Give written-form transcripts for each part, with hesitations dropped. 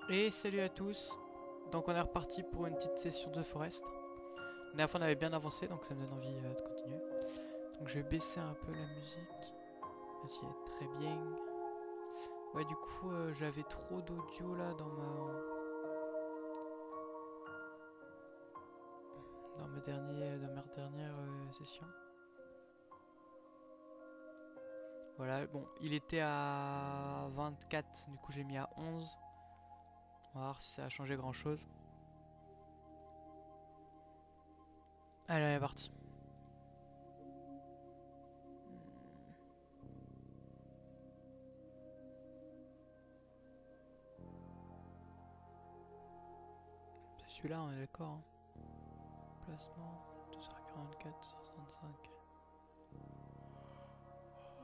Et salut à tous. Donc on est reparti pour une petite session de Forest. La dernière fois on avait bien avancé donc ça me donne envie de continuer. Donc je vais baisser un peu la musique. Ainsi elle est très bien. Ouais du coup j'avais trop d'audio là dans ma dernière session. Voilà, bon, il était à 24, du coup j'ai mis à 11. On va voir si ça a changé grand chose. Allez, elle est partie. C'est celui-là, on est d'accord. Hein. Placement 2h44, 65.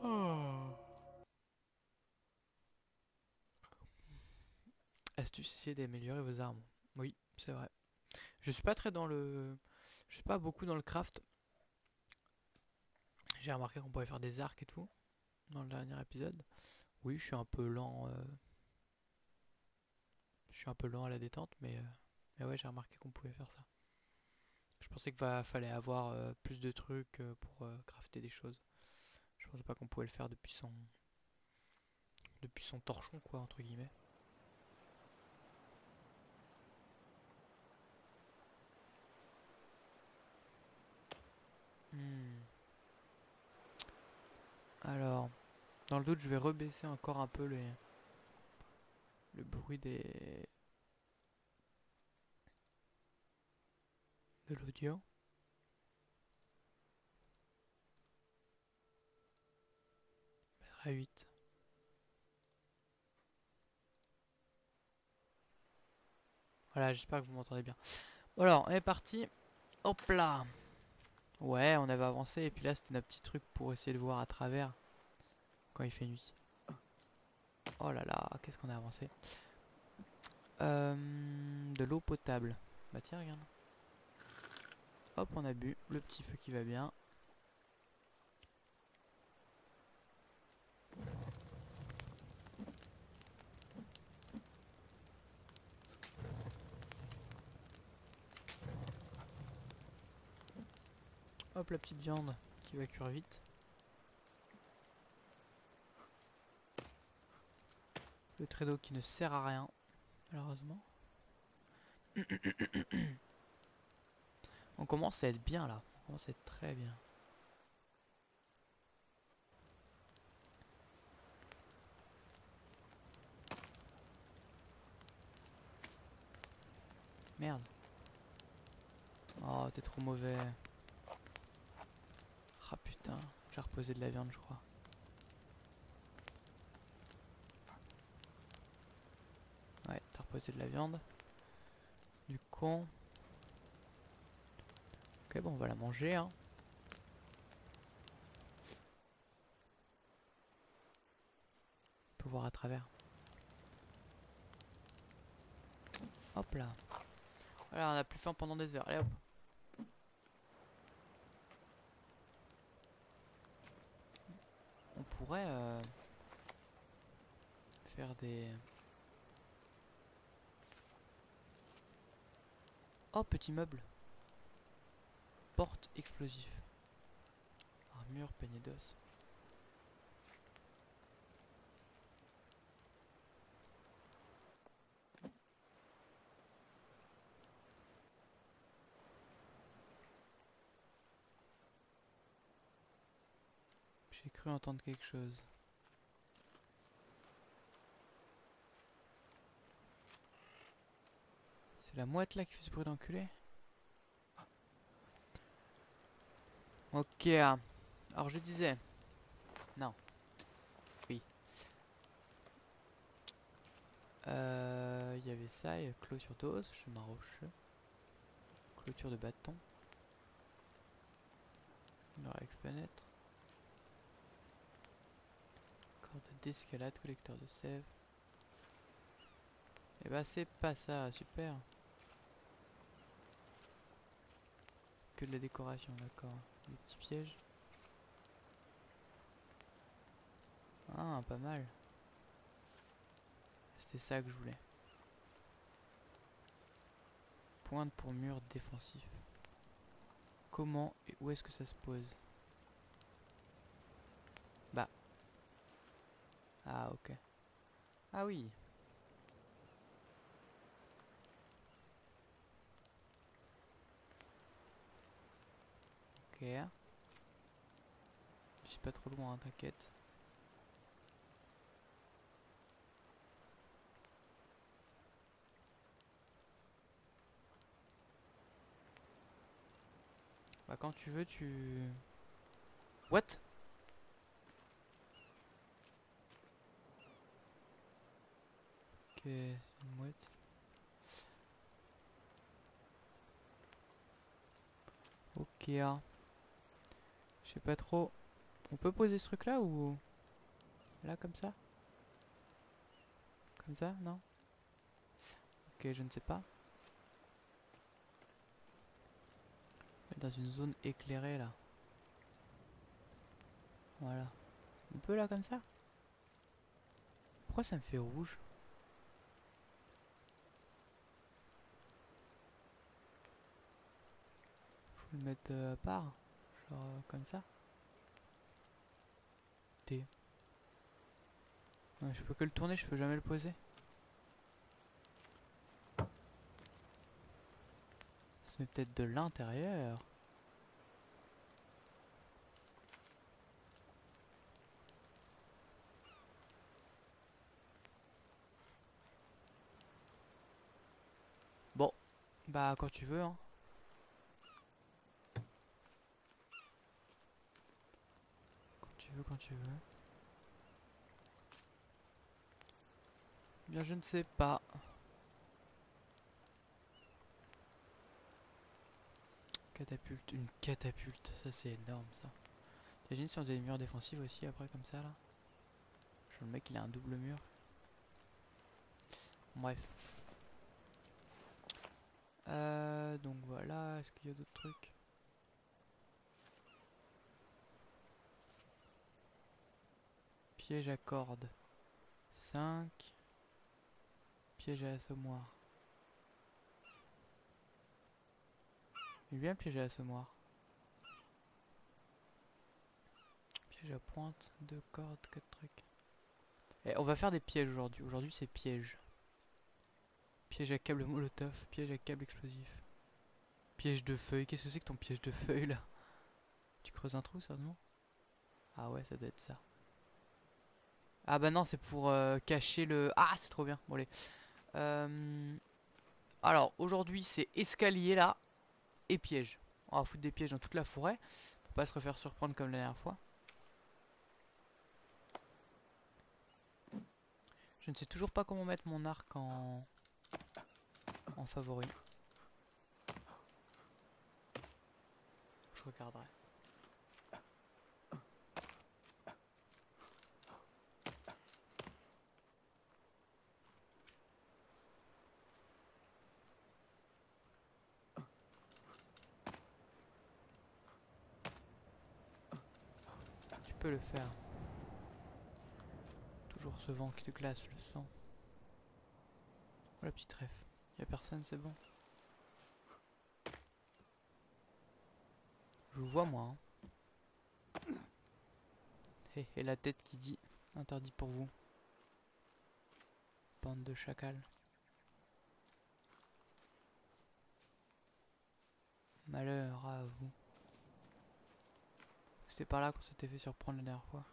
Oh. Astuce, essayez d'améliorer vos armes. Oui, c'est vrai. Je suis pas très dans le... Je suis pas beaucoup dans le craft. J'ai remarqué qu'on pouvait faire des arcs et tout. Dans le dernier épisode. Oui, je suis un peu lent. Je suis un peu lent à la détente, mais ouais, j'ai remarqué qu'on pouvait faire ça. Je pensais qu'il fallait avoir plus de trucs pour crafter des choses. Je pensais pas qu'on pouvait le faire depuis son torchon, quoi, entre guillemets. Hmm. Alors, dans le doute, je vais rebaisser encore un peu le bruit de l'audio. Mettre à 8. Voilà, j'espère que vous m'entendez bien. Bon alors, on est parti. Hop là. Ouais, on avait avancé et puis là c'était notre petit truc pour essayer de voir à travers quand il fait nuit. Oh là là, qu'est-ce qu'on a avancé. De l'eau potable. Bah tiens, regarde. Hop, on a bu. Le petit feu qui va bien. Hop, la petite viande qui va cuire vite. Le trait d'eau qui ne sert à rien, malheureusement. On commence à être bien là. On commence à être très bien. Merde. Oh, t'es trop mauvais. Ah putain, j'ai reposé de la viande, je crois. Ouais, t'as reposé de la viande. Du con. Ok, bon, on va la manger, hein. On peut voir à travers. Hop là. Voilà, on a plus faim pendant des heures. Allez hop. On pourrait faire des... Oh, petit meuble. Porte explosif. Armure, peignée d'os. J'ai cru entendre quelque chose. C'est la mouette là qui fait ce bruit d'enculé. Ok. Alors je disais... Non. Oui. Il y avait ça, il y a clôture d'os, chemin rocheux. Clôture de bâton. Mur avec fenêtre. Corde d'escalade, collecteur de sève. Et bah c'est pas ça, super. Que de la décoration, d'accord. Des petits pièges. Ah, pas mal. C'était ça que je voulais. Pointe pour mur défensif. Comment et où est-ce que ça se pose? Bah. Ah ok. Ah oui. Ok. Je suis pas trop loin, hein, t'inquiète. Bah quand tu veux tu... What? Ok, c'est une mouette. Ok. Ah. Je sais pas trop. On peut poser ce truc là ou... Là comme ça? Comme ça, non? Ok, je ne sais pas. Dans une zone éclairée là. Voilà. On peut là comme ça? Pourquoi ça me fait rouge? Faut le mettre à part. Genre comme ça. T. Ouais, je peux que le tourner, je peux jamais le poser. Ça se met peut-être de l'intérieur. Bon, bah quand tu veux, hein. Quand tu veux, quand tu veux. Bien, je ne sais pas. Catapulte, une catapulte, ça c'est énorme ça. T'imagines si on faisait des murs défensifs aussi après comme ça là? Genre le mec il a un double mur. Bref. Donc voilà, est-ce qu'il y a d'autres trucs? Piège à corde. 5. Piège à l'assommoir. Il est bien le piège à l'assommoir. Piège à pointe, 2 cordes, 4 trucs. Et on va faire des pièges aujourd'hui. Aujourd'hui c'est piège. Piège à câble molotov, piège à câble explosif. Piège de feuilles, qu'est-ce que c'est que ton piège de feuilles là? Tu creuses un trou sérieusement? Ah ouais, ça doit être ça. Ah bah non, c'est pour cacher le... Ah, c'est trop bien. Bon allez. Alors, aujourd'hui, c'est escalier là et piège. On va foutre des pièges dans toute la forêt pour pas se refaire surprendre comme la dernière fois. Je ne sais toujours pas comment mettre mon arc en favori. Je regarderai. Tu peux le faire. Toujours ce vent qui te glace le sang. Oh la petite ref. Y'a personne, c'est bon. Je vous vois moi. Hein. Et la tête qui dit interdit pour vous. Bande de chacals. Malheur à vous. C'était par là qu'on s'était fait surprendre la dernière fois.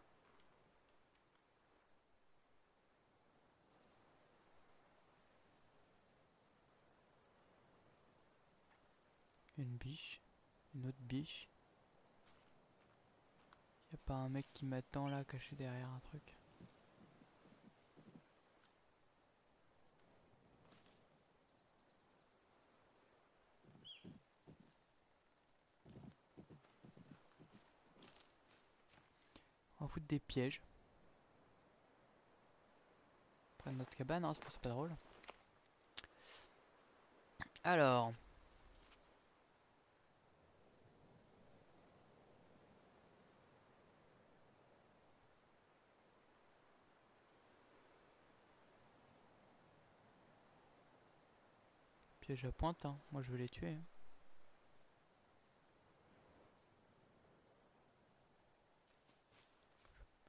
Une biche. Une autre biche. Y'a pas un mec qui m'attend là caché derrière un truc? On va foutre des pièges. Près de notre cabane, hein, parce que c'est pas drôle. Alors. Piège à pointe, hein. Moi je vais les tuer. Hein.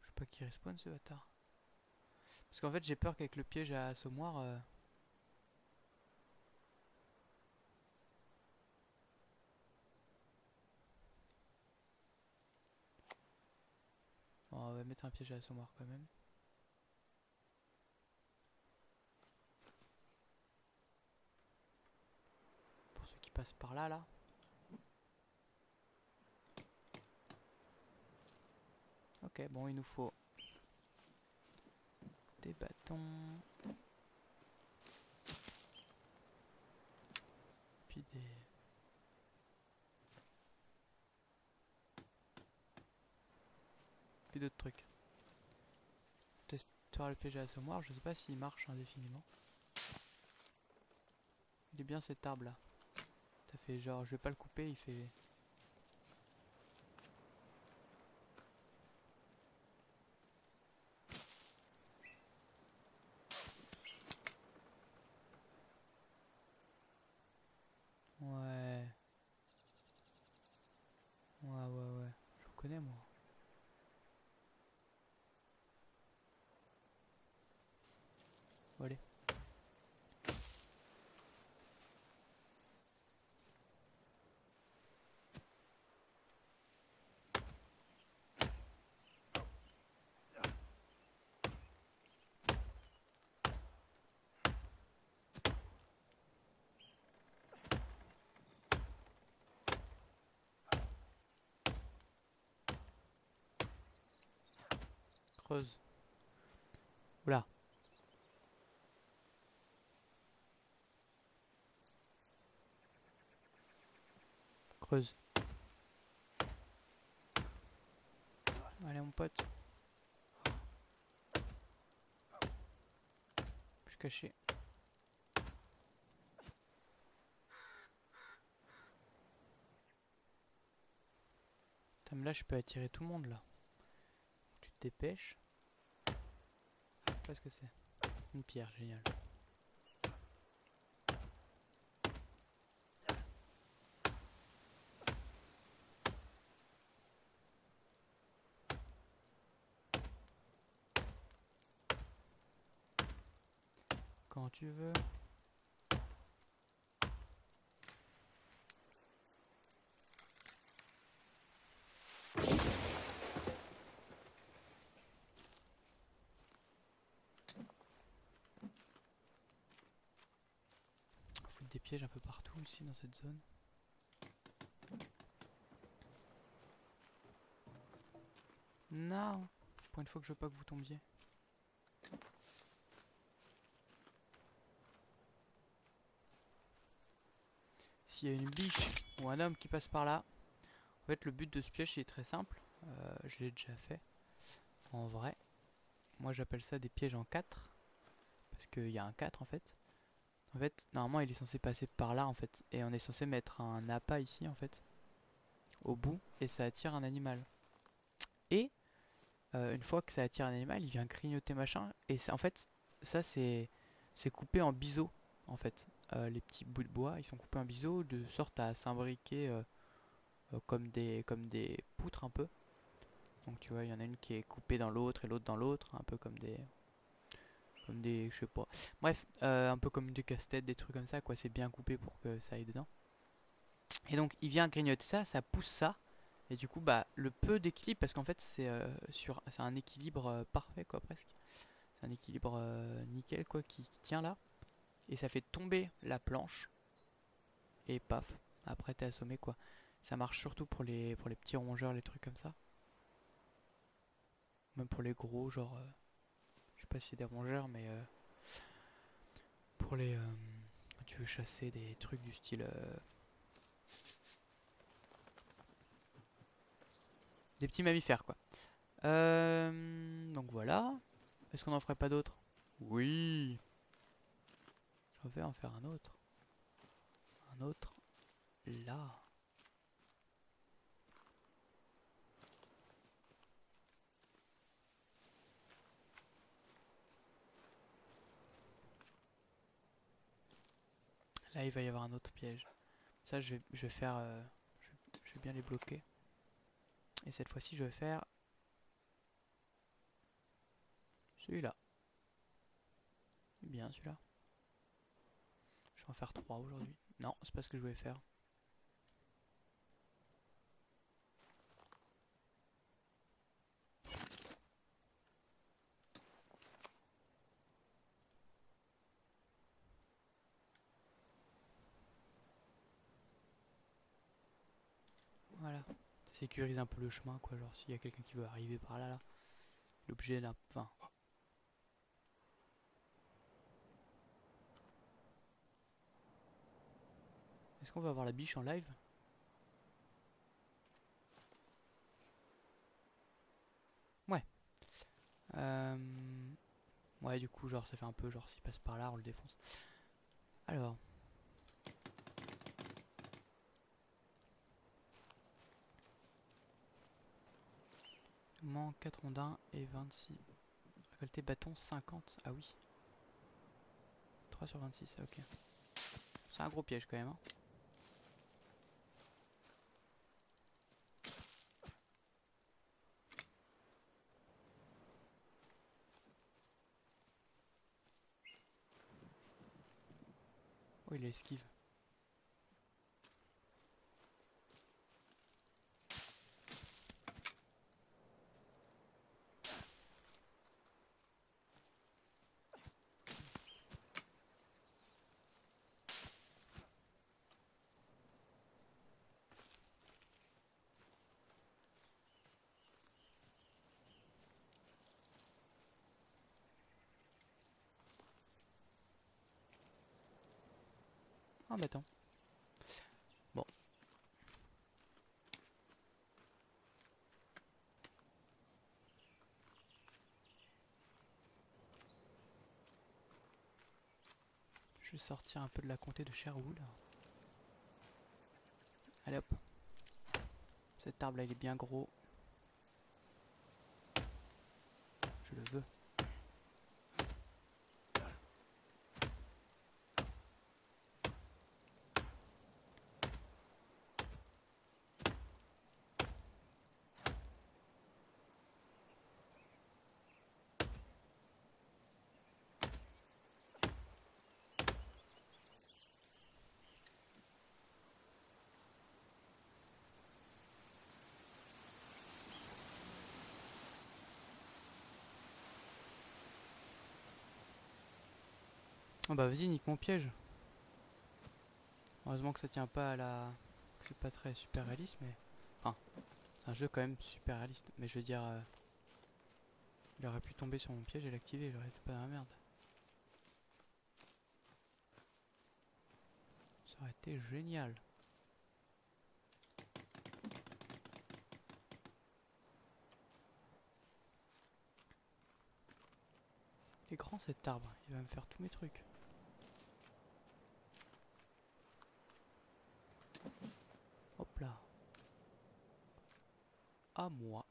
Je sais pas qui respawn ce bâtard. Parce qu'en fait j'ai peur qu'avec le piège à assommoir... Bon, on va mettre un piège à assommoir quand même. Pour ceux qui passent par là, là. Ok, bon, il nous faut des bâtons. Puis des... Puis d'autres trucs. Testerai le piège à assommoir, je sais pas s'il marche indéfiniment. Il est bien cet arbre là. Ça fait genre, je vais pas le couper, il fait... Ouais. Ouais. Je vous connais moi. Bon, allez. Creuse. Oula. Creuse. Allez mon pote. Je suis caché. Putain, mais là je peux attirer tout le monde là. Tu te dépêches. Qu'est-ce que c'est? Une pierre, génial. Quand tu veux. Foutre des pièges un peu partout ici dans cette zone. Non. Pour une fois que je veux pas que vous tombiez. S'il y a une biche ou un homme qui passe par là, en fait le but de ce piège est très simple. Je l'ai déjà fait. En vrai. Moi j'appelle ça des pièges en 4. Parce qu'il y a un 4 en fait. En fait, normalement il est censé passer par là en fait. Et on est censé mettre un appât ici en fait. Au bout. Et ça attire un animal. Et une fois que ça attire un animal, il vient grignoter machin. Et en fait, ça c'est coupé en biseaux en fait. Les petits bouts de bois, ils sont coupés en biseaux de sorte à s'imbriquer comme des poutres un peu. Donc tu vois, il y en a une qui est coupée dans l'autre et l'autre dans l'autre, un peu comme des, je sais pas. Bref, un peu comme du casse-tête, des trucs comme ça, quoi. C'est bien coupé pour que ça aille dedans. Et donc il vient grignoter ça, ça pousse ça. Et du coup, bah, le peu d'équilibre, parce qu'en fait, c'est un équilibre parfait, quoi, presque. C'est un équilibre nickel, quoi, qui tient là. Et ça fait tomber la planche. Et paf, après t'es assommé, quoi. Ça marche surtout pour les petits rongeurs, les trucs comme ça. Même pour les gros, genre, je sais pas si c'est des rongeurs, mais pour les, quand tu veux chasser des trucs du style, des petits mammifères, quoi. Donc voilà. Est-ce qu'on en ferait pas d'autres? Oui. Je vais en faire un autre. Un autre là. Là il va y avoir un autre piège. Ça je vais faire... je vais bien les bloquer. Et cette fois-ci je vais faire... celui-là. Bien celui-là. Je vais en faire 3 aujourd'hui. Non, c'est pas ce que je voulais faire. Voilà. Ça sécurise un peu le chemin quoi. Genre s'il y a quelqu'un qui veut arriver par là, il est obligé d'un... Enfin... Est-ce qu'on va avoir la biche en live? Ouais. Ouais du coup genre ça fait un peu genre s'il passe par là on le défonce. Alors... manque 4 rondins et 26. Récolter bâton 50. Ah oui. 3 sur 26, ok. C'est un gros piège quand même. Hein. Oh il esquive. Ah bâton. Bon. Je vais sortir un peu de la comté de Sherwood. Allez hop. Cet arbre là il est bien gros. Je le veux. Oh bah vas-y nique mon piège. Heureusement que ça tient pas à la... C'est pas très super réaliste mais... Enfin, c'est un jeu quand même super réaliste. Mais je veux dire... il aurait pu tomber sur mon piège et l'activer, j'aurais été pas dans la merde. Ça aurait été génial. Il est grand cet arbre, il va me faire tous mes trucs. Hop là. À moi.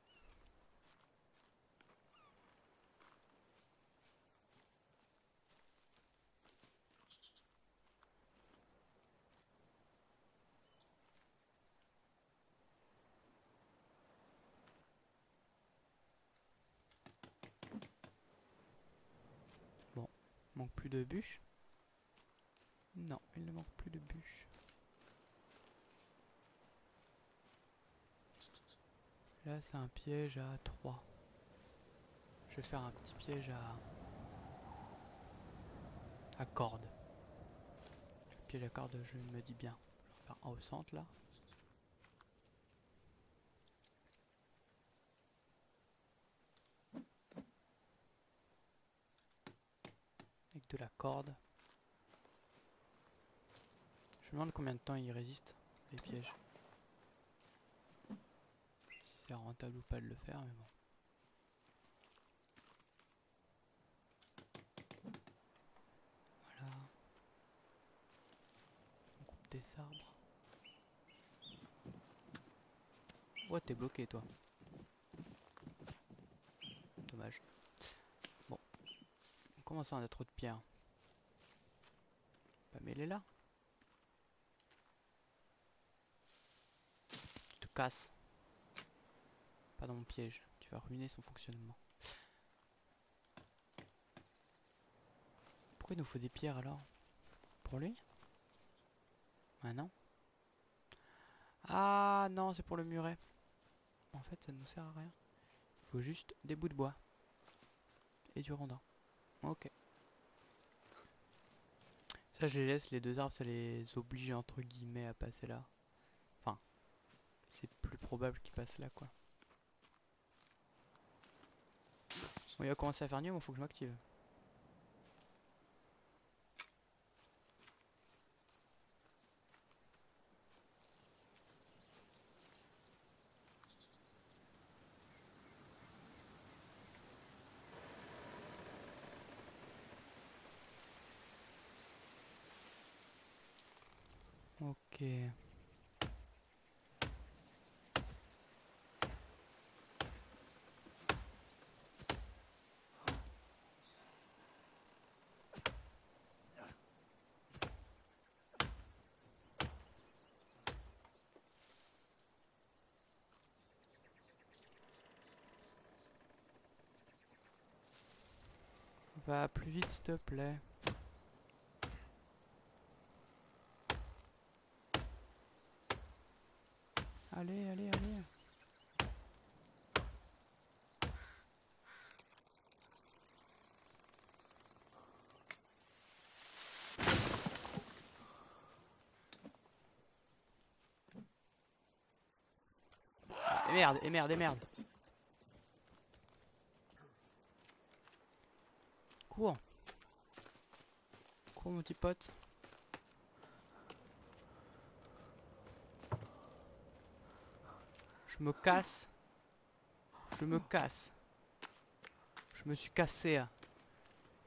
Bon, manque plus de bûches. Non, il ne manque plus de bûches. Là, c'est un piège à 3. Je vais faire un petit piège à corde. Le piège à corde, je me dis bien. Je vais en faire un au centre là. Avec de la corde. Je me demande combien de temps il résiste, les pièges. Si c'est rentable ou pas de le faire, mais bon. Voilà. On coupe des arbres. Ouais, t'es bloqué toi. Dommage. Bon. Comment ça on a trop de pierres? Bah mais elle est là. casse. Pas dans mon piège. Tu vas ruiner son fonctionnement. Pourquoi il nous faut des pierres alors? Pour lui? Ah non. Ah non, c'est pour le muret. En fait, ça ne nous sert à rien. Il faut juste des bouts de bois. Et du rondin. Ok. Ça, je les laisse, les deux arbres, ça les oblige entre guillemets à passer là. Enfin, c'est plus probable qu'ils passent là, quoi. Bon, il va commencer à faire nuit, mais il faut que je m'active. Ok. Va plus vite, s'il te plaît. Allez, allez, allez. Et merde, et merde, et merde. Cours. Cours, mon petit pote. Je me casse. Je me casse. Je me suis cassé.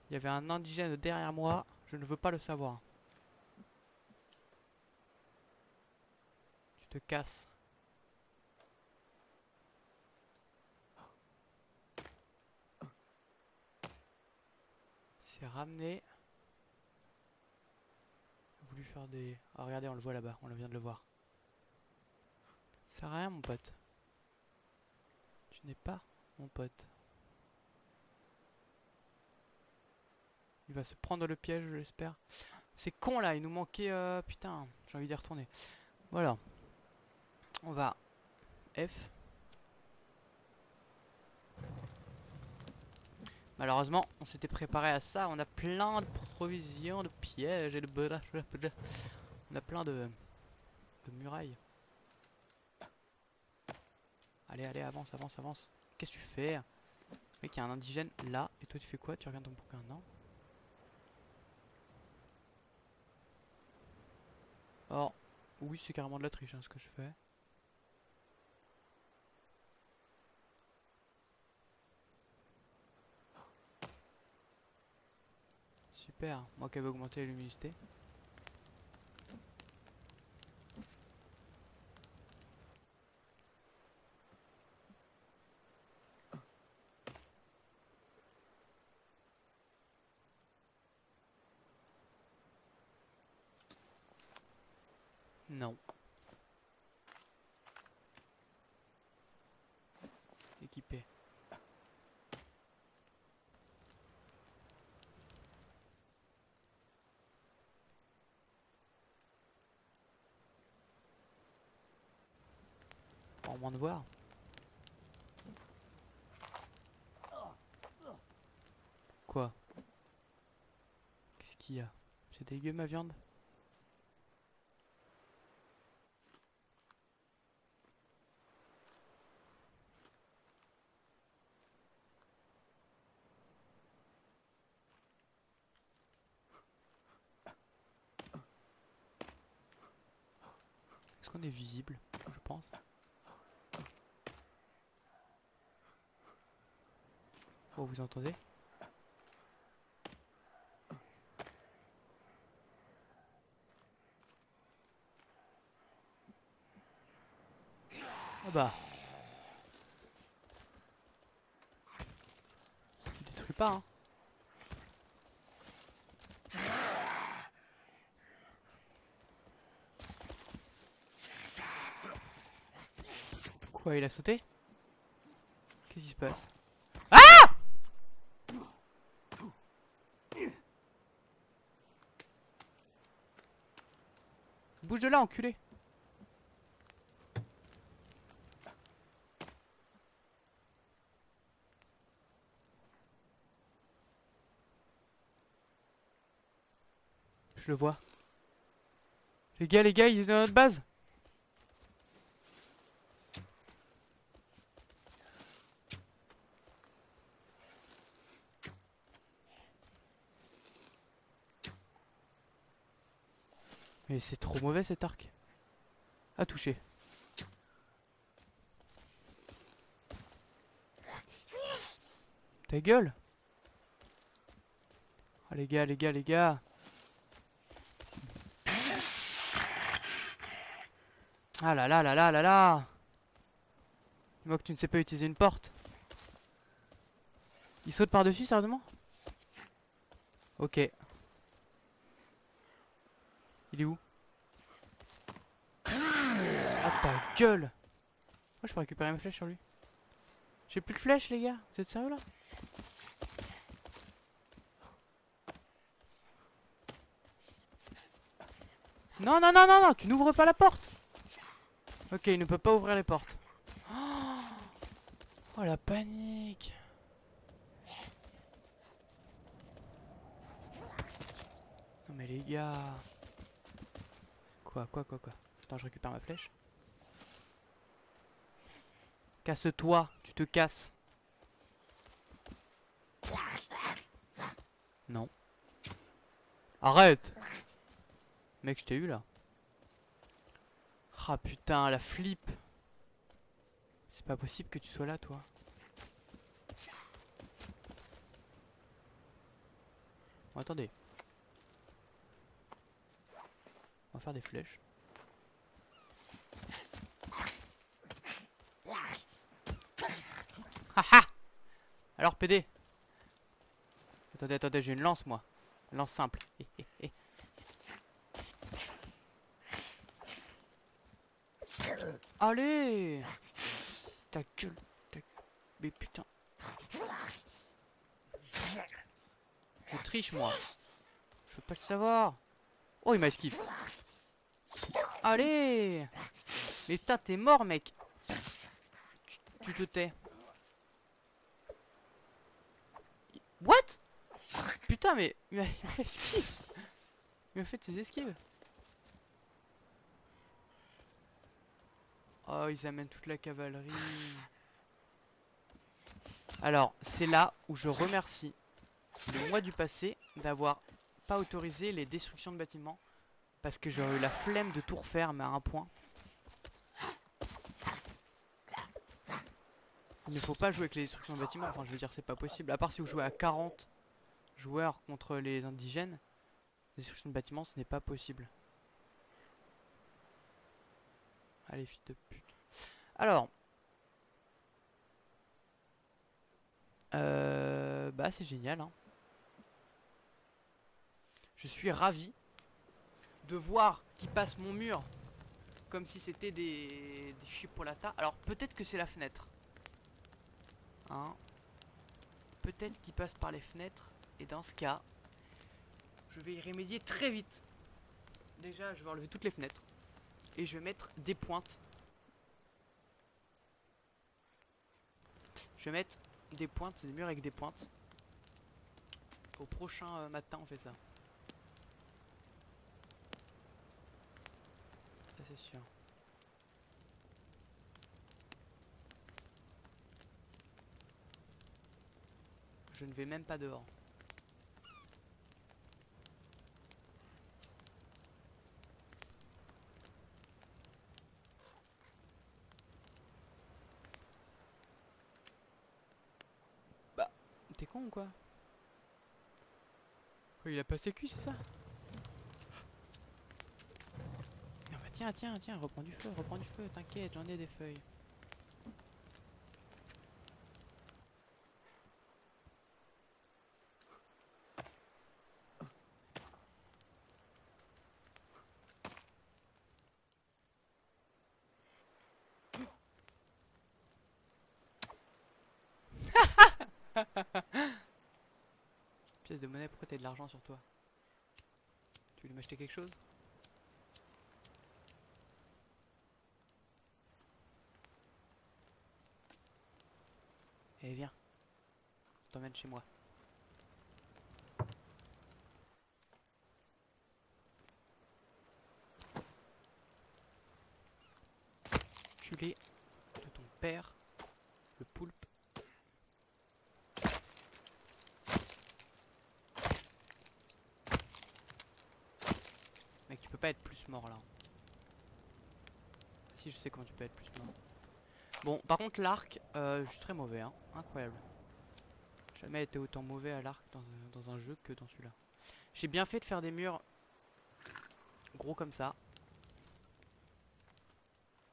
Il y avait un indigène derrière moi. Je ne veux pas le savoir. Tu te casses. C'est ramené. J'ai voulu faire des... Ah regardez, on le voit là-bas. On vient de le voir. Ça sert à rien, mon pote. Tu n'es pas mon pote. Il va se prendre le piège, j'espère. C'est con là, il nous manquait... Putain, j'ai envie d'y retourner. Voilà. On va... F. Malheureusement, on s'était préparé à ça. On a plein de provisions, de pièges et de... On a plein de murailles. Allez, allez, avance, avance, avance. Qu'est-ce que tu fais? Mec, il y a un indigène là. Et toi, tu fais quoi? Tu reviens ton bouquin? Non. Oh, oui, c'est carrément de la triche, hein, ce que je fais. Super. Moi qui avais augmenté la luminosité. Non. Équipé. Au moins de voir. Quoi? Qu'est-ce qu'il y a? C'est dégueu ma viande? Est-ce qu'on est visible? Je pense. Oh, vous entendez? Ah bah. Tu détruis pas, hein. Quoi, il a sauté? Qu'est-ce qui se passe? Bouge de là, enculé! Je le vois. Les gars, ils sont dans notre base! Mais c'est trop mauvais cet arc. À toucher. Ta gueule! Oh les gars! Ah là là là là là là! Dis-moi que tu ne sais pas utiliser une porte. Il saute par-dessus, sérieusement? Ok. Il est où? Ah ta gueule! Moi je peux récupérer mes flèches sur lui. J'ai plus de flèches les gars, vous êtes sérieux là? Non, non, non, non, non, tu n'ouvres pas la porte! Ok, il ne peut pas ouvrir les portes. Oh la panique! Non mais les gars... Quoi? Attends, je récupère ma flèche. Casse-toi, tu te casses. Non. Arrête! Mec, je t'ai eu là. Ah putain, la flip. C'est pas possible que tu sois là, toi. Bon, attendez. On va faire des flèches. Haha! Alors, PD. Attendez, j'ai une lance, moi. Une lance simple. Allez! Ta gueule. Mais putain. Je triche, moi. Je veux pas le savoir. Oh, il m'a esquivé. Allez! Mais putain, t'es mort, mec. Tu te tais. What? Putain, mais il m'a esquivé. Il m'a fait ses esquives. Oh, ils amènent toute la cavalerie. Alors, c'est là où je remercie le mois du passé d'avoir pas autorisé les destructions de bâtiments. Parce que j'aurais eu la flemme de tout refaire, mais à un point. Il ne faut pas jouer avec les destructions de bâtiments. Enfin, je veux dire, c'est pas possible. À part si vous jouez à 40 joueurs contre les indigènes. Les destructions de bâtiments, ce n'est pas possible. Allez, fils de pute. Alors. Bah, c'est génial, hein. Je suis ravi de voir qu'ils passent mon mur comme si c'était des chipolatas. Alors, peut-être que c'est la fenêtre. Hein. Peut-être qu'ils passent par les fenêtres. Et dans ce cas, je vais y remédier très vite. Déjà, je vais enlever toutes les fenêtres. Et je vais mettre des pointes. Je vais mettre des pointes, des murs avec des pointes. Au prochain matin, on fait ça. Ça, c'est sûr. Je ne vais même pas dehors. Bah, t'es con ou quoi? Quoi, il a pas sécu, c'est ça? Non bah tiens, reprends du feu, t'inquiète, j'en ai des feuilles. pièces de monnaie, pourquoi t'as de l'argent sur toi? Tu voulais m'acheter quelque chose? Eh viens, je t'emmène chez moi. Culé de ton père, le poulpe. Mec, tu peux pas être plus mort là. Si, je sais comment tu peux être plus mort. Bon, par contre, l'arc, je suis très mauvais, hein. Incroyable. J'ai jamais été autant mauvais à l'arc dans un jeu que dans celui-là. J'ai bien fait de faire des murs gros comme ça.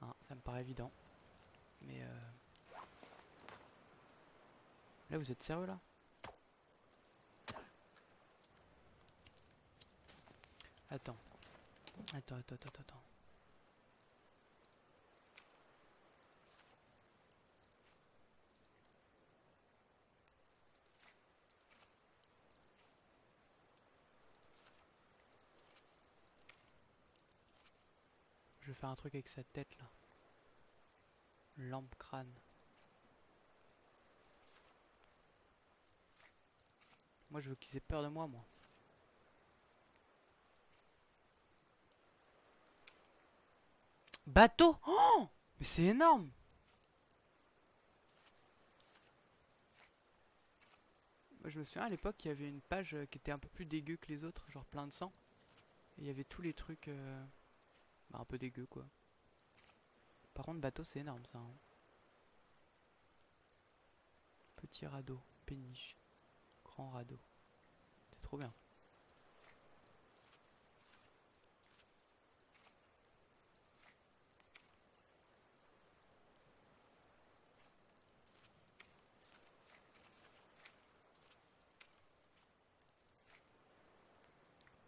Hein, ça me paraît évident. Mais là, vous êtes sérieux là? Attends. Attends. Je vais faire un truc avec sa tête là. Lampe crâne. Moi je veux qu'ils aient peur de moi, moi. Bateau! Oh! Mais c'est énorme! Moi je me souviens à l'époque il y avait une page qui était un peu plus dégueu que les autres, genre plein de sang. Et il y avait tous les trucs bah, un peu dégueu quoi. Par contre bateau c'est énorme ça. Hein. Petit radeau, péniche, grand radeau. C'est trop bien.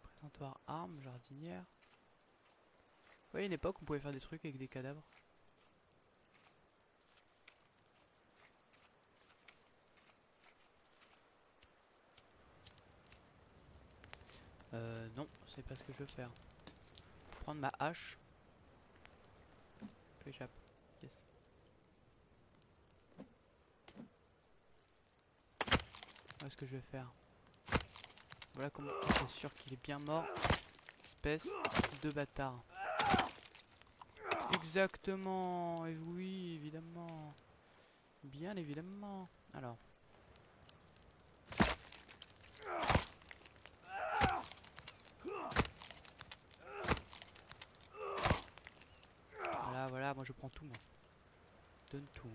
Présentoir armes, jardinière. Vous voyez une époque on pouvait faire des trucs avec des cadavres. Non, c'est pas ce que je veux faire. Prendre ma hache. J'échappe. Yes. Voilà ce que je vais faire. Voilà comment on est sûr qu'il est bien mort. Espèce de bâtard. Exactement. Et oui, évidemment. Bien évidemment. Alors. Voilà, moi je prends tout moi. Donne tout.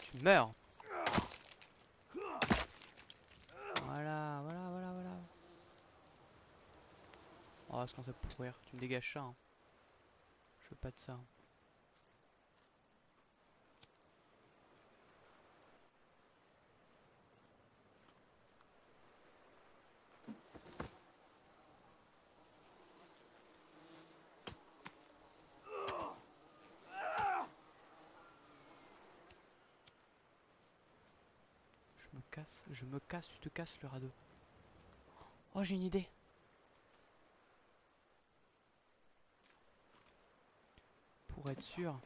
Tu meurs. Voilà. Oh, ça commence à pourrir. Tu me dégages ça. Hein. Je veux pas de ça. Hein. Je me casse, tu te casses le radeau. Oh, j'ai une idée. Pour être sûr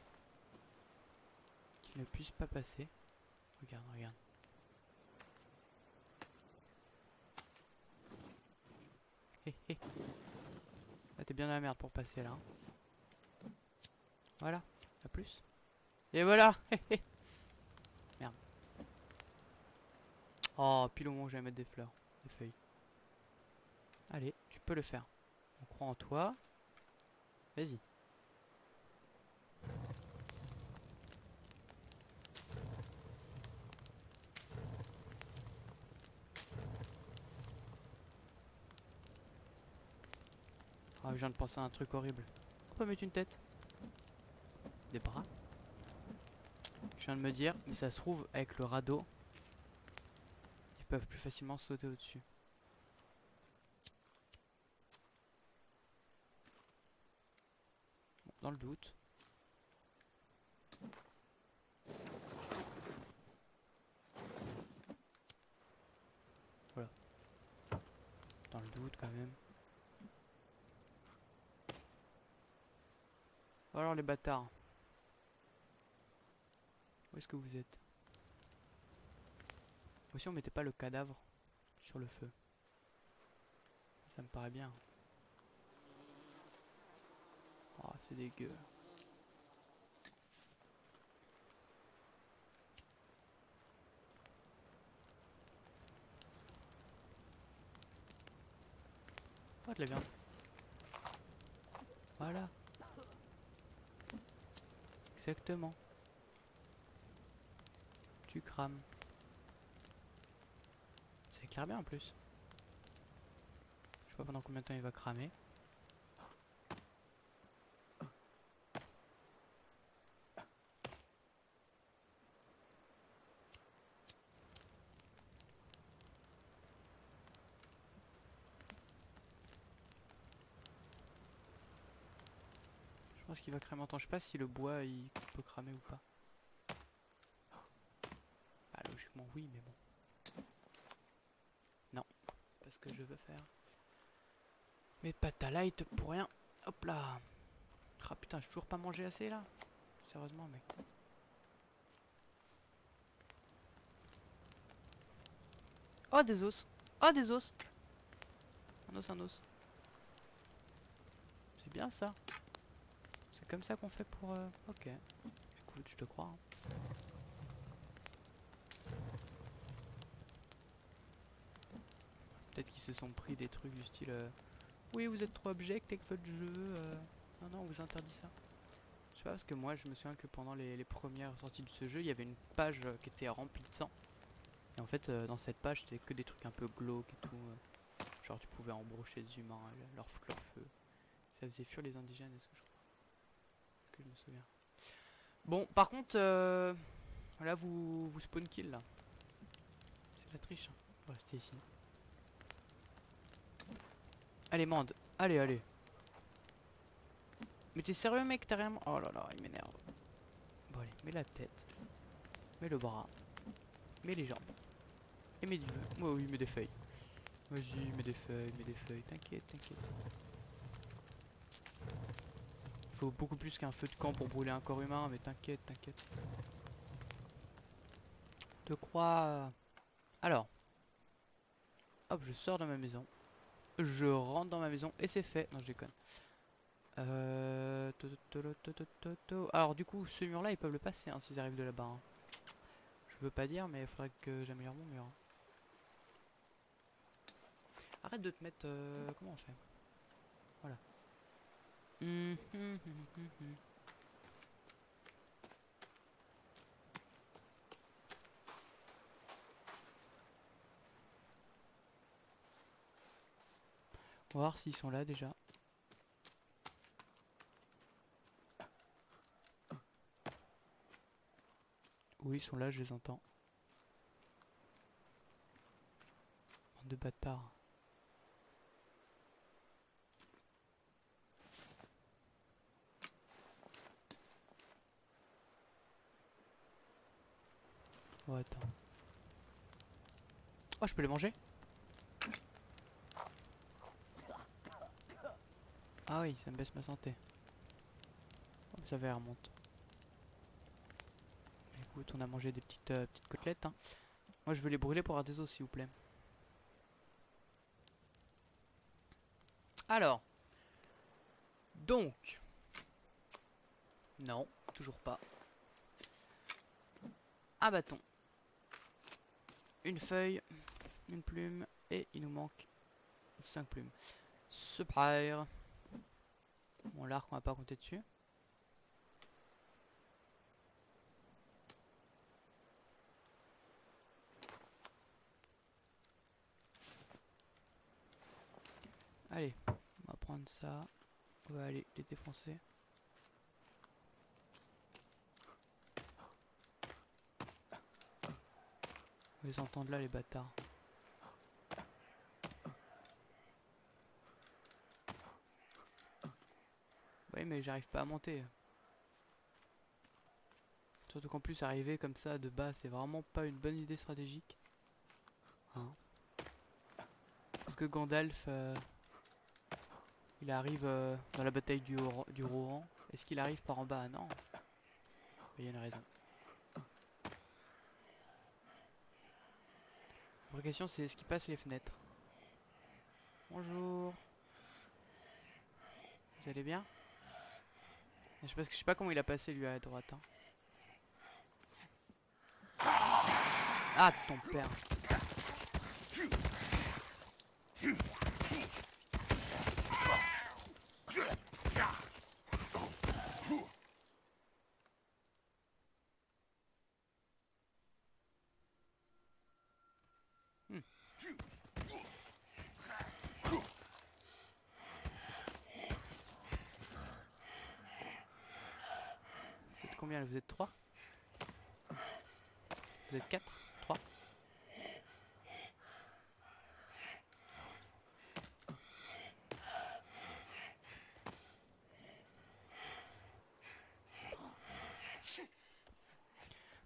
qu'il ne puisse pas passer. Regarde. Hé hé. Là t'es bien dans la merde pour passer là. Hein. Voilà, à plus. Et voilà. Hé hé. Merde. Oh, pile au moment où j'allais mettre des fleurs, des feuilles. Allez, tu peux le faire. On croit en toi. Vas-y. Oh, je viens de penser à un truc horrible. On peut mettre une tête. Des bras. Je viens de me dire, mais ça se trouve, avec le radeau, ils peuvent plus facilement sauter au-dessus. Bon, dans le doute. dans le doute quand même. Alors les bâtards. Où est-ce que vous êtes? Aussi on mettait pas le cadavre sur le feu. Ça me paraît bien. Oh c'est dégueu. Oh de la viande. Voilà. Exactement. Tu crames. Ça éclaire bien en plus. Je sais pas pendant combien de temps il va cramer. Je pense qu'il va cramer en temps. Je sais pas si le bois il peut cramer ou pas. Bah logiquement oui mais bon. Non. Pas ce que je veux faire. Mais pas ta light pour rien. Hop là. Ah putain j'ai toujours pas mangé assez là. Sérieusement mec. Oh des os. Oh des os. Un os, un os. C'est bien ça. C'est comme ça qu'on fait pour... Ok. Écoute, je te crois. Hein. Peut-être qu'ils se sont pris des trucs du style... Oui, vous êtes trop abject avec votre jeu. Non, non, on vous interdit ça. Je sais pas, parce que moi, je me souviens que pendant les premières sorties de ce jeu, il y avait une page qui était remplie de sang. Et en fait, dans cette page, c'était que des trucs un peu glauques et tout. Genre, tu pouvais embrocher des humains, leur foutre leur feu. Ça faisait fuir les indigènes, est-ce que je crois. Est-ce que je me souviens. Bon, par contre, là, vous spawn kill, là. C'est de la triche. Hein. On va rester ici. Allez, mande. Allez, allez. Mais t'es sérieux, mec? T'as rien... Oh là là, il m'énerve. Bon, allez, mets la tête. Mets le bras. Mets les jambes. Et mets du... Oh oui, mets des feuilles. Vas-y, mets des feuilles. T'inquiète, t'inquiète. Il faut beaucoup plus qu'un feu de camp pour brûler un corps humain, mais t'inquiète, t'inquiète. Te crois... Alors. Hop, je sors de ma maison. Je rentre dans ma maison et c'est fait. Non, je déconne. Alors du coup, ce mur-là, ils peuvent le passer hein, s'ils arrivent de là-bas. Hein. Je veux pas dire, mais il faudrait que j'améliore mon mur. Arrête de te mettre... comment on fait? Voilà. On va voir s'ils sont là déjà. Oui, ils sont là, je les entends. Bande de bâtards. Oh, attends. Oh, je peux les manger? Ah oui, ça me baisse ma santé. Oh, ça va, elle remonte. Écoute, on a mangé des petites côtelettes. Hein. Moi, je veux les brûler pour avoir des os, s'il vous plaît. Alors. Donc. Non, toujours pas. Un bâton. Une feuille. Une plume. Et il nous manque 5 plumes. Super. Bon, l'arc, on va pas compter dessus. Allez, on va prendre ça. On va aller les défoncer. On les entend là, les bâtards. Oui, mais j'arrive pas à monter. Surtout qu'en plus, arriver comme ça de bas, c'est vraiment pas une bonne idée stratégique. Hein. lorsque Gandalf il arrive dans la bataille du Rohan, est-ce qu'il arrive par en bas? Non. Il y a une raison. La vraie question c'est est-ce qu'il passe les fenêtres? Bonjour. Vous allez bien? Je sais pas comment il a passé lui à droite. Hein. Ah ton père. Vous êtes combien là? Vous êtes 3? Vous êtes 4? 3?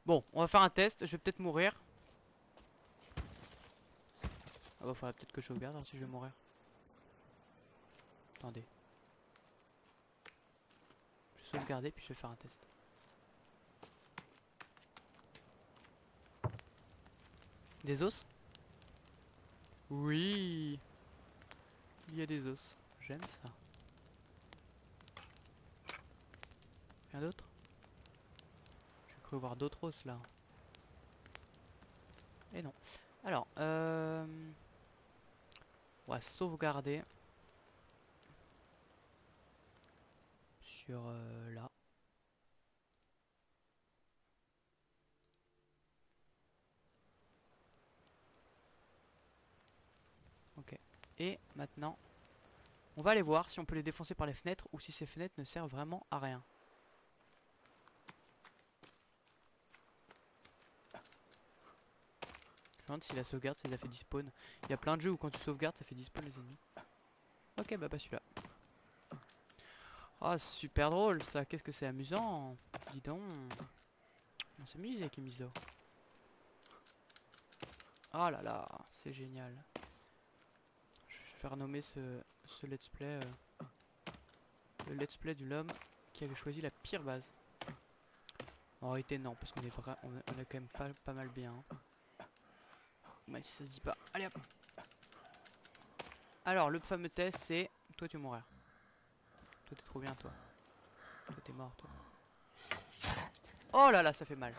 Bon, on va faire un test, je vais peut-être mourir. Ah bah faudrait peut-être que je sauvegarde hein, si je vais mourir. Attendez. Je vais sauvegarder puis je vais faire un test. Des os? Oui. Il y a des os. J'aime ça. Rien d'autre? J'ai cru voir d'autres os là. Et non. Alors, on va sauvegarder. Sur là. Ok. Et maintenant, on va aller voir si on peut les défoncer par les fenêtres ou si ces fenêtres ne servent vraiment à rien. Je me demande si la sauvegarde ça les a fait despawn. Il y a plein de jeux où quand tu sauvegardes ça fait despawn les ennemis. Ok bah pas celui-là. Ah super drôle ça, qu'est-ce que c'est amusant. Dis donc. On s'amuse avec Emiso. Oh là là, c'est génial. Je vais faire nommer ce let's play le let's play de l'homme qui avait choisi la pire base. En réalité non, parce qu'on est vrai, on est quand même pas mal bien. Hein. Même si ça se dit pas. Allez hop. Alors le fameux test c'est toi tu mourras. Toi t'es trop bien toi. Toi t'es mort toi. Oh là là ça fait mal.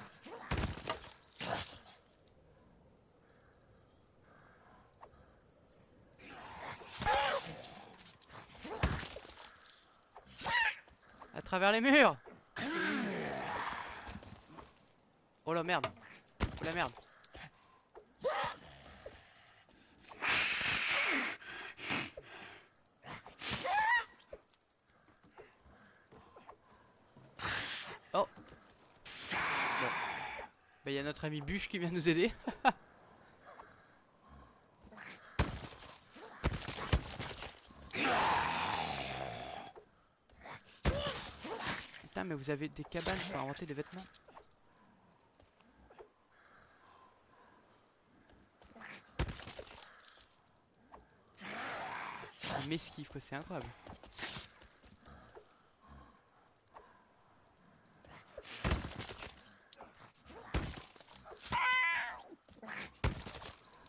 À travers les murs. Oh la merde. Oh la merde. Oh. Bon. Bah y a notre ami Bûche qui vient nous aider. Putain mais vous avez des cabanes pour inventer des vêtements. M'esquive quoi, c'est incroyable.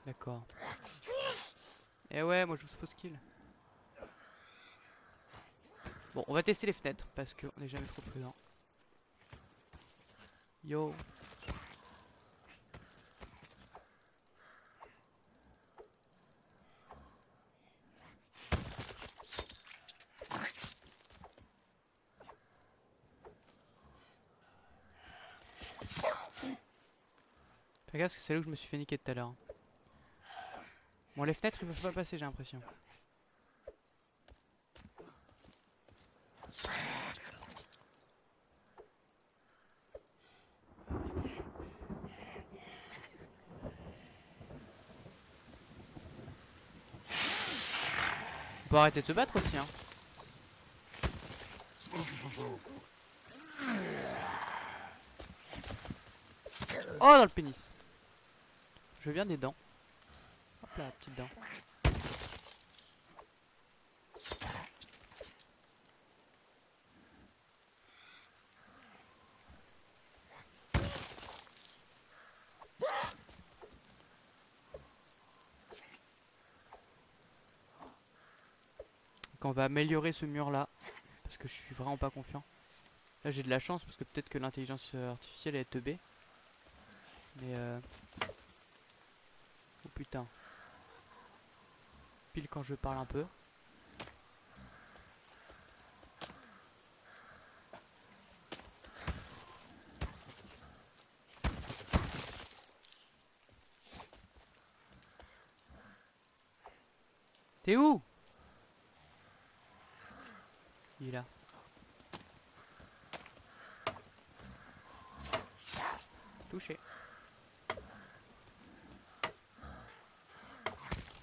D'accord. Et ouais, moi je vous suppose kill. Bon, on va tester les fenêtres parce qu'on n'est jamais trop prudent. Yo. Fais gaffe parce que c'est là où je me suis fait niquer tout à l'heure. Bon, les fenêtres ils peuvent pas passer, j'ai l'impression. On peut arrêter de se battre aussi, hein. Oh, dans le pénis. Je veux bien des dents. Hop là, petite dent. Qu'on va améliorer ce mur là. Parce que je suis vraiment pas confiant. Là j'ai de la chance parce que peut-être que l'intelligence artificielle est teubée. Mais oh putain. Pile quand je parle un peu. T'es où? Il est là. Touché.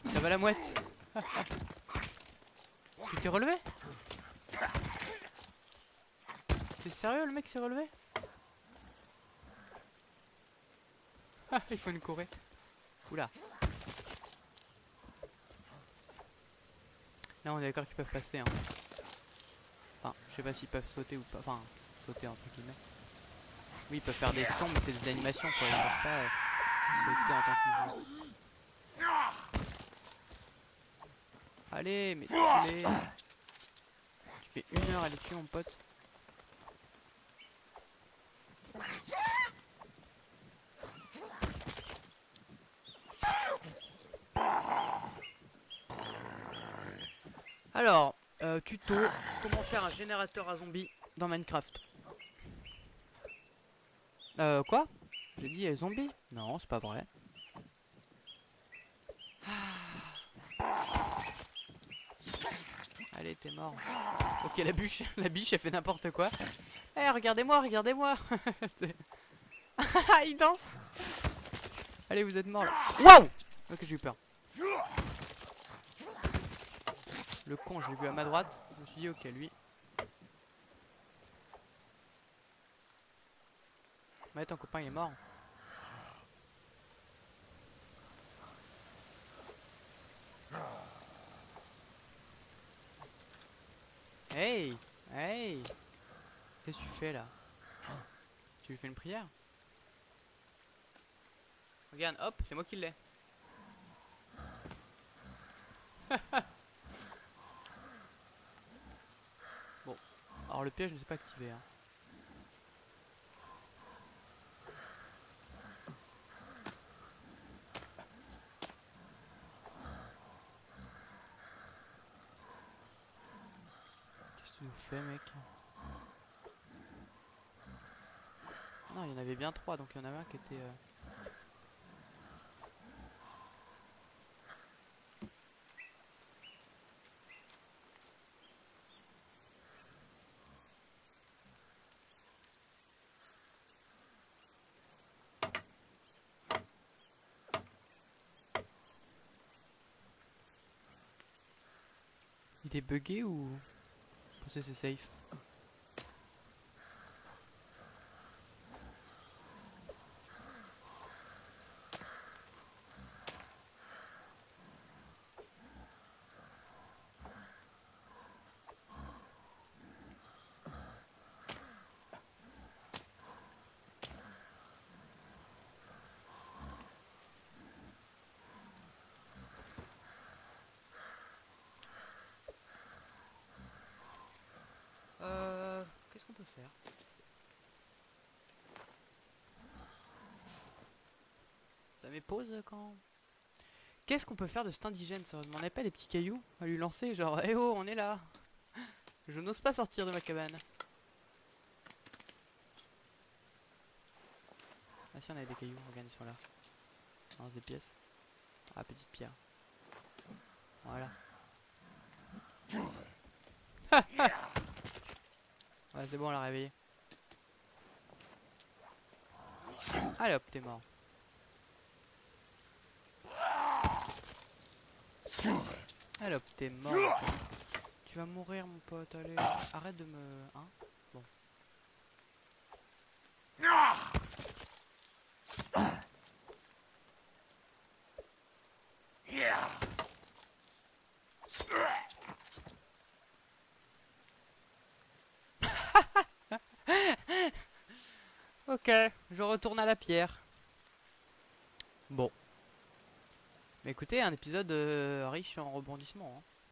Ça va la mouette. Tu t'es relevé? T'es sérieux, le mec s'est relevé? Ah, il faut une courir. Oula. Là on est d'accord qu'ils peuvent passer hein. Enfin, je sais pas s'ils peuvent sauter ou pas. Enfin, sauter entre guillemets. Oui, ils peuvent faire des sons mais c'est des animations quoi. Ils peuvent pas sauter en tant que mouvement. Allez, mais allez. Tu fais 1 heure à les tuer mon pote. Alors, tuto, comment faire un générateur à zombies dans Minecraft. Quoi? J'ai dit zombies? Non, c'est pas vrai. Allez, t'es mort. Ok, la biche, elle fait n'importe quoi. Eh, regardez-moi, regardez-moi. Il danse. Allez, vous êtes morts là. Waouh! Ok, j'ai eu peur. Le con, je l'ai vu à ma droite. Je me suis dit, ok, lui. Mais ton copain, il est mort. Hey! Hey! Qu'est-ce que tu fais là? Tu lui fais une prière? Regarde, hop, c'est moi qui l'ai. Bon, alors le piège ne s'est pas activé. Hein. Qu'est-ce que tu nous fais, mec? Non, il y en avait bien 3, donc il y en avait un qui était... Il est bugué ou... Vous pensez c'est safe? Qu'est-ce qu'on peut faire? Ça m'épose quand... Qu'est-ce qu'on peut faire de cet indigène? Ça ne demandait pas des petits cailloux à lui lancer, genre eh oh, on est là. Je n'ose pas sortir de ma cabane. Ah si, on avait des cailloux, regarde, ils sont là. Non, c'est des pièces. Ah, petite pierre. Voilà. Ouais, c'est bon, on l'a réveillé. Allez hop, t'es mort. Allez hop, t'es mort. Tu vas mourir, mon pote, allez. Arrête de me... Hein? Bon. Ok, je retourne à la pierre. Bon. Mais écoutez, un épisode riche en rebondissements. Hein.